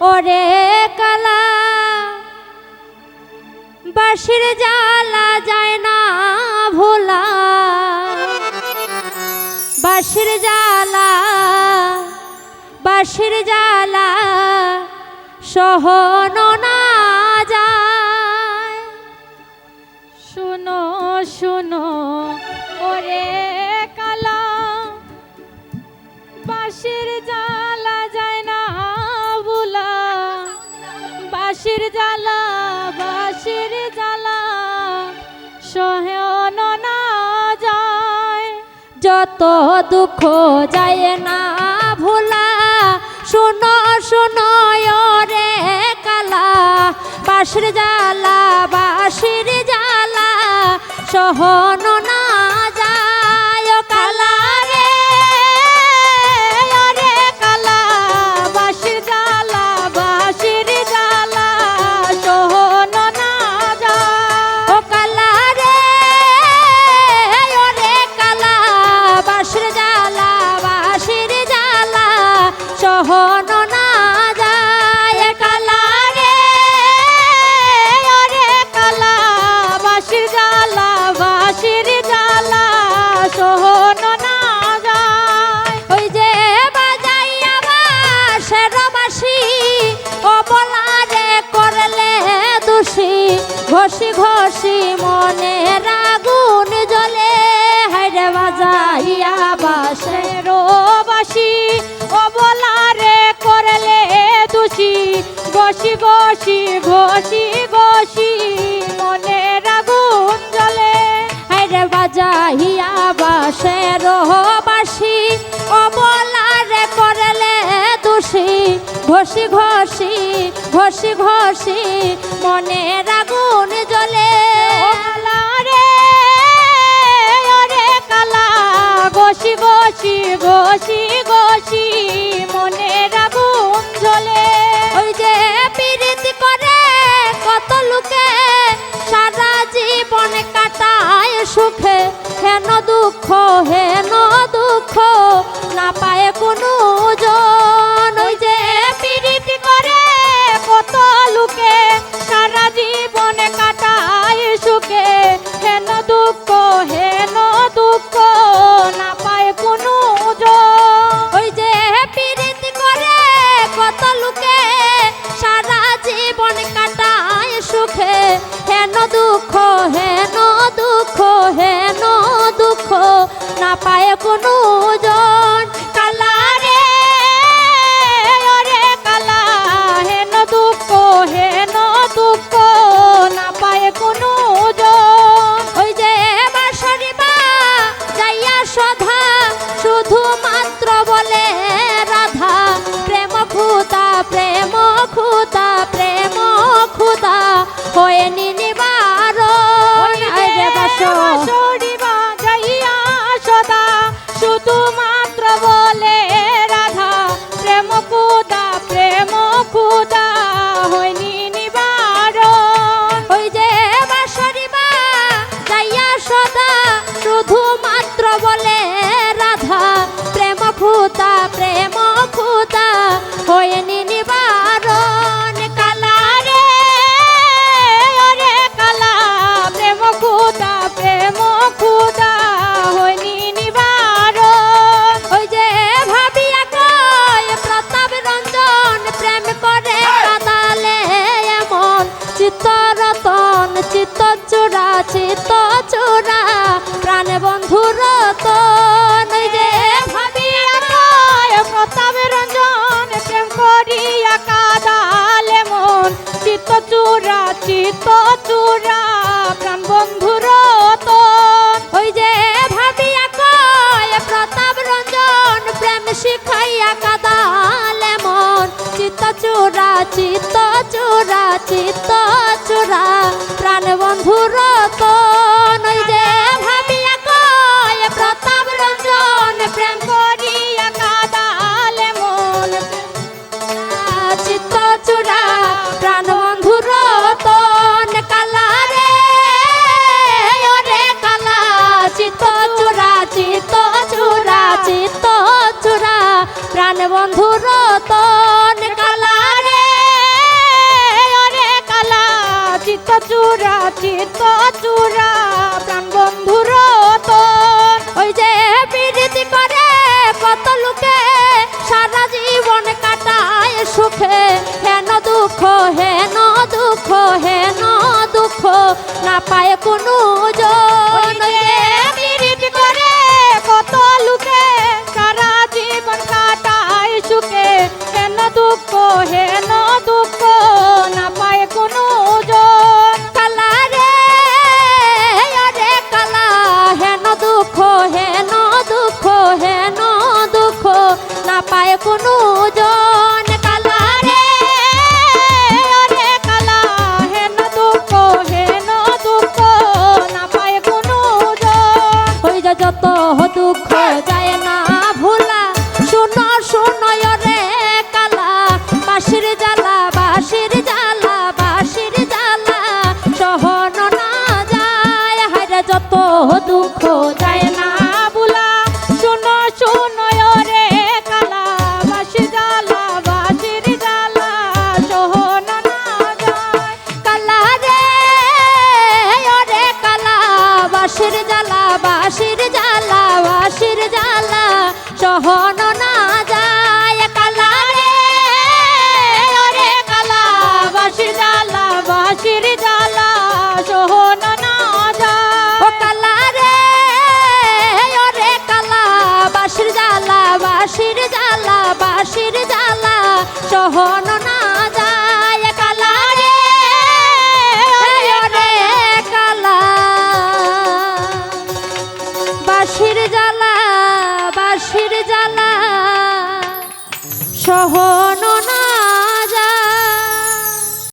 ওরে কালা বাঁশির জ্বালা যায় না ভোলা, বাঁশির জ্বালা সহনো না যায়। শুনো শুনো ওরে কালা বাঁশির জ্বালা যায় না ভোলা, বাঁশির জ্বালা সহনো না যায়। যত দুঃখ যায় না ভোলা, শুনো শুনো রে কালা বাঁশির জ্বালা সহনো না যায়। ও কালা রে ওরে কালা বাঁশির জ্বালা সহনো না যায়। ও কালা রে ওরে কালা বাঁশির জ্বালা সহনো না যায়। কালা রে ওরে কালা বাঁশির জ্বালা সহনো না যায়। ওই যে বাজাইয়া বাঁশের বাঁশি ও বলারে করলে দোষী, ঘষি ঘষি মনে আগুন জ্বলে। হায়রে বাজাইয়া বাঁশের বাঁশি ও বলারে করলে দোষী, ঘষি ঘষি মনের আগুন জ্বলে। হায়রে বাজাইয়া বাঁশের বাঁশি ও বলারে করলে দোষী, ঘষি ঘষি মনের আগুন জ্বলে। কালা রে ওরে কালা ঘষি মনের আগুন জ্বলে। ওই যে পীড়িতি করে কত লোকে সারা জীবন কাটায় সুখে, হেন দুঃখ না পায় কোনো জন। ওই যে পীড়িতি করে কত লোকে সারা জীবন কাটায় সুখে, হেন দুঃখ না পায় কোনো জন। ওই যে পীড়িতি করে কত লোকে সারা জীবন কাটায় সুখে, হেন দুঃখ না পায় কোনো জন। কালা রে ওরে কালা হেন দুঃখ না পায় কোনো জন। ওই যে বাঁশরি যাইয়া সধা শুধুমাত্র বলে রাধা, প্রেম খুদা হয়ে নিবারণ। বাঁশরি বাজাইয়া সদা শুধুমাত্র বলে রাধা, প্রেম খুদা হয়নি নিবারণ। ওই যে বাঁশরি যাইয়া সদা শুধুমাত্র বলে রাধা, প্রেম খুদা হয়ে নিবারণ। কালা রে ওরে কালা প্রেম খুদা হয়নি নিবারণ। ওই যে ভাবিয়া কয় প্রতাপ রঞ্জন প্রেম করে কাদালে এমন, চিত্তরতন চিত্ত চোরা প্রাণ বন্ধু রতন। ওই যে ভাবিয়া কয় প্রতাপ রঞ্জন প্রেম করিয়া কাদালে মন, চিত্ত চূড়া প্রাণ বন্ধু রতন। ওই যে ভাবিয়া কয় প্রতাপ রঞ্জন প্রেম শিখাইয়া কাদালে মন, চিত্ত চূড়া প্রাণ বন্ধু রতন। ওই যে ভাবিয়া কয় প্রতাপ রঞ্জন প্রেম করিয়া কাদালে মন, চিত্ত চূড়া প্রাণ বন্ধু রতন। কালা রে ওরে কালা চিত্ত চূড়া প্রাণ বন্ধু রতন কালা রে ওরে কালা চিত্ত চূড়া প্রাণ বন্ধু রতন। ওই যে বিরতি করে কত লোকে সারা জীবন কাটায় সুখে, হেন দুঃখ হেন দুঃখ হেন দুঃখ না পায় কোনো জন। ওই যে বিরতি করে কত লোকে সারা জীবন কাটায় সুখে, হেন দুঃখ না পায় কোনো জন। কালা রে আরে কালা হেন দুঃখ হেন দুঃখ হেন দুঃখ না পায় কোনো জন। কালা রে ওরে কালা হেন দুঃখ না পায় কোনো জন। ওই যে যত দুঃখ যায় না ভোলা, শোনো শোনো রে কালা বাঁশির জ্বালা বাঁশির জ্বালা বাঁশির জ্বালা সহন না যায়। হায়রে যত দুঃখ যায় না বুলা শোনো শোনো রে কালা বাঁশির জ্বালা সহন না যায়। কালা রে ওরে কালা বাঁশির জ্বালা বাঁশির জ্বালা বাঁশির জ্বালা সহন না যায়। কালা রে ওরে কালা বাঁশির জ্বালা সহন না যায়। ও কালা রে ওরে কালা বাঁশির জ্বালা বাঁশির জ্বালা বাঁশির জ্বালা সহন না যায়। কালা রে ওরে কালা বাঁশির জ্বালা বাঁশির জ্বালা সহন না